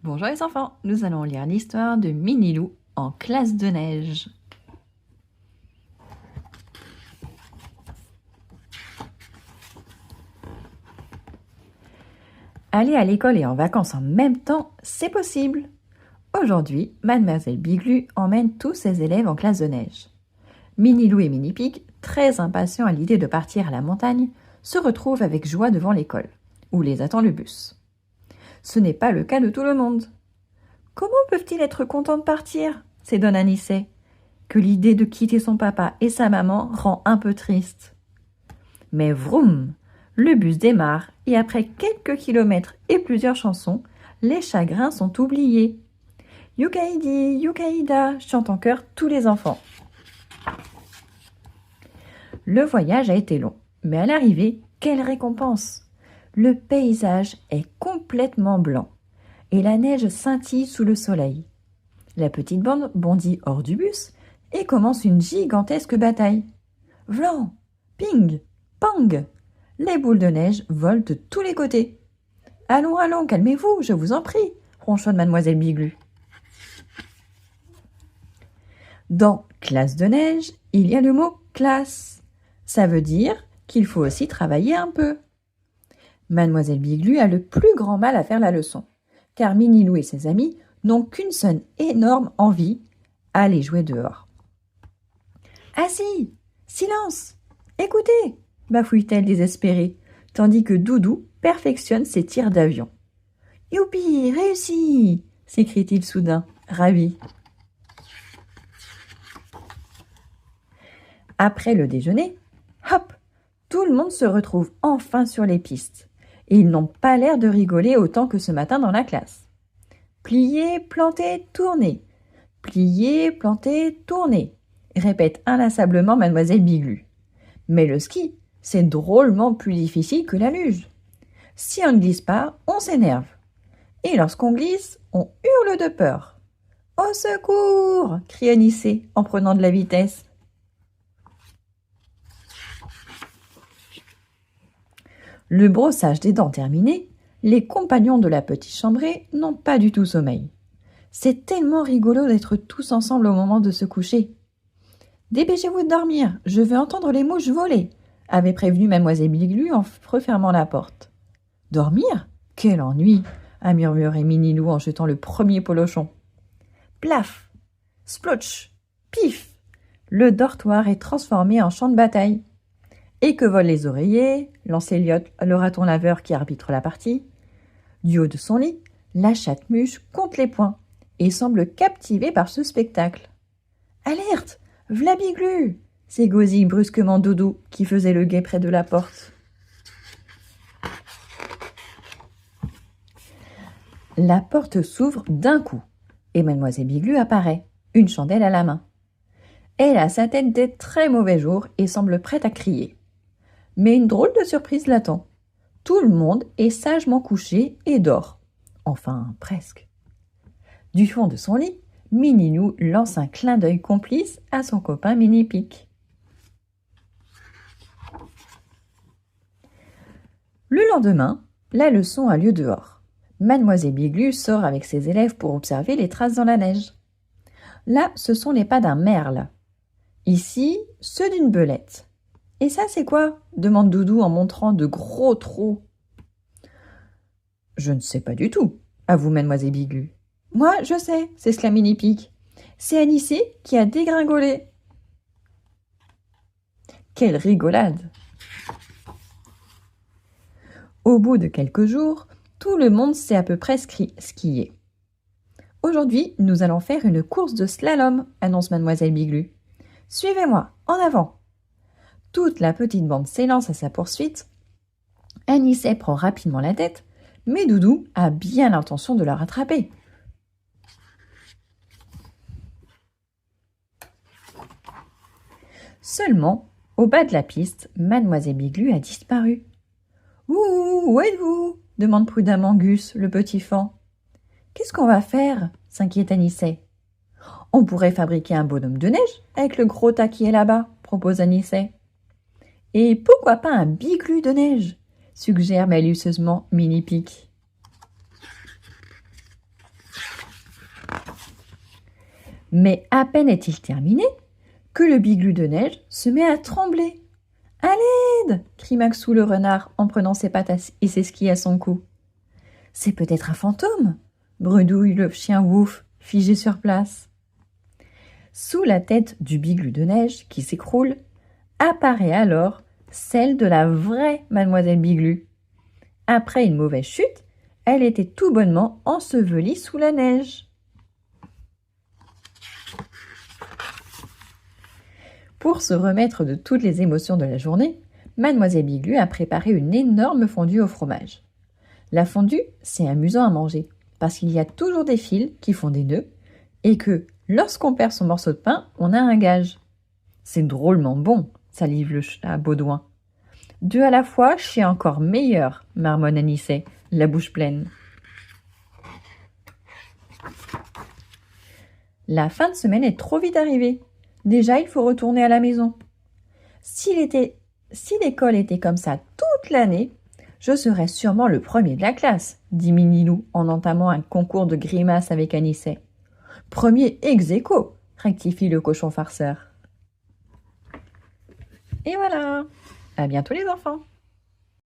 Bonjour les enfants, nous allons lire l'histoire de Minilou en classe de neige. Aller à l'école et en vacances en même temps, c'est possible. Aujourd'hui, Mademoiselle Biglu emmène tous ses élèves en classe de neige. Minilou et Minipic, très impatients à l'idée de partir à la montagne, se retrouvent avec joie devant l'école, où les attend le bus. Ce n'est pas le cas de tout le monde. Comment peuvent-ils être contents de partir s'étonne Anicet, que l'idée de quitter son papa et sa maman rend un peu triste. Mais vroom, le bus démarre et après quelques kilomètres et plusieurs chansons, les chagrins sont oubliés. Yukaidi, Yukaïda, chantent en chœur tous les enfants. Le voyage a été long, mais à l'arrivée, quelle récompense! Le paysage est complètement blanc et la neige scintille sous le soleil. La petite bande bondit hors du bus et commence une gigantesque bataille. Vlan, ping, pang! Les boules de neige volent de tous les côtés. Allons, allons, calmez-vous, je vous en prie, ronchonne Mademoiselle Biglu. Dans classe de neige, il y a le mot classe. Ça veut dire qu'il faut aussi travailler un peu. Mademoiselle Biglu a le plus grand mal à faire la leçon, car Minilou et ses amis n'ont qu'une seule énorme envie, aller jouer dehors. « Assis, silence, écoutez !» bafouille-t-elle désespérée, tandis que Doudou perfectionne ses tirs d'avion. « Youpi, réussi !» s'écrie-t-il soudain, ravi. Après le déjeuner, hop, tout le monde se retrouve enfin sur les pistes, et ils n'ont pas l'air de rigoler autant que ce matin dans la classe. Plier, planter, tourner. Plier, planter, tourner, répète inlassablement Mademoiselle Biglu. Mais le ski, c'est drôlement plus difficile que la luge. Si on ne glisse pas, on s'énerve. Et lorsqu'on glisse, on hurle de peur. « Au secours !» crie Anicet en prenant de la vitesse. Le brossage des dents terminé, les compagnons de la petite chambrée n'ont pas du tout sommeil. C'est tellement rigolo d'être tous ensemble au moment de se coucher. « Dépêchez-vous de dormir, je veux entendre les mouches voler !» avait prévenu Mademoiselle Biglu en refermant la porte. « Dormir ? Quel ennui !» a murmuré Minilou en jetant le premier polochon. Plaf, splotch, pif, le dortoir est transformé en champ de bataille. Et que volent les oreillers, lance Elliot, le raton laveur qui arbitre la partie. Du haut de son lit, la chatte-muche compte les points et semble captivée par ce spectacle. « Alerte, v'là Biglu !» s'égosille brusquement Doudou qui faisait le guet près de la porte. La porte s'ouvre d'un coup et Mademoiselle Biglu apparaît, une chandelle à la main. Elle a sa tête des très mauvais jours et semble prête à crier. Mais une drôle de surprise l'attend. Tout le monde est sagement couché et dort. Enfin, presque. Du fond de son lit, Minilou lance un clin d'œil complice à son copain Minipic. Le lendemain, la leçon a lieu dehors. Mademoiselle Biglu sort avec ses élèves pour observer les traces dans la neige. Là, ce sont les pas d'un merle. Ici, ceux d'une belette. Et ça, c'est quoi ? demande Doudou en montrant de gros trous. Je ne sais pas du tout, avoue Mademoiselle Biglu. Moi, je sais, s'exclame Minipic. C'est Anicet qui a dégringolé. Quelle rigolade! Au bout de quelques jours, tout le monde sait à peu près skier. Aujourd'hui, nous allons faire une course de slalom, annonce Mademoiselle Biglu. Suivez-moi, en avant! Toute la petite bande s'élance à sa poursuite. Anicet prend rapidement la tête, mais Doudou a bien l'intention de la rattraper. Seulement, au bas de la piste, Mademoiselle Biglu a disparu. « Où êtes-vous » demande prudemment Gus, le petit faon. « Qu'est-ce qu'on va faire » s'inquiète Anicet. « On pourrait fabriquer un bonhomme de neige avec le gros tas qui est là-bas » propose Anicet. « Et pourquoi pas un biglu de neige » suggère malicieusement Minipic. Mais à peine est-il terminé que le Biglu de neige se met à trembler. « À l'aide !» crie Maxou le renard en prenant ses pattes et ses skis à son cou. « C'est peut-être un fantôme !» bredouille le chien Wouf, figé sur place. Sous la tête du Biglu de neige qui s'écroule, apparaît alors celle de la vraie Mademoiselle Biglu. Après une mauvaise chute, elle était tout bonnement ensevelie sous la neige. Pour se remettre de toutes les émotions de la journée, Mademoiselle Biglu a préparé une énorme fondue au fromage. La fondue, c'est amusant à manger, parce qu'il y a toujours des fils qui font des nœuds, et que, lorsqu'on perd son morceau de pain, on a un gage. C'est drôlement bon, salive le chat Baudouin. Deux à la fois, c'est encore meilleur, marmonne Anicet, la bouche pleine. La fin de semaine est trop vite arrivée. Déjà, il faut retourner à la maison. Si l'école était comme ça toute l'année, je serais sûrement le premier de la classe, dit Minilou en entamant un concours de grimaces avec Anicet. Premier ex aequo, rectifie le cochon farceur. Et voilà. À bientôt les enfants.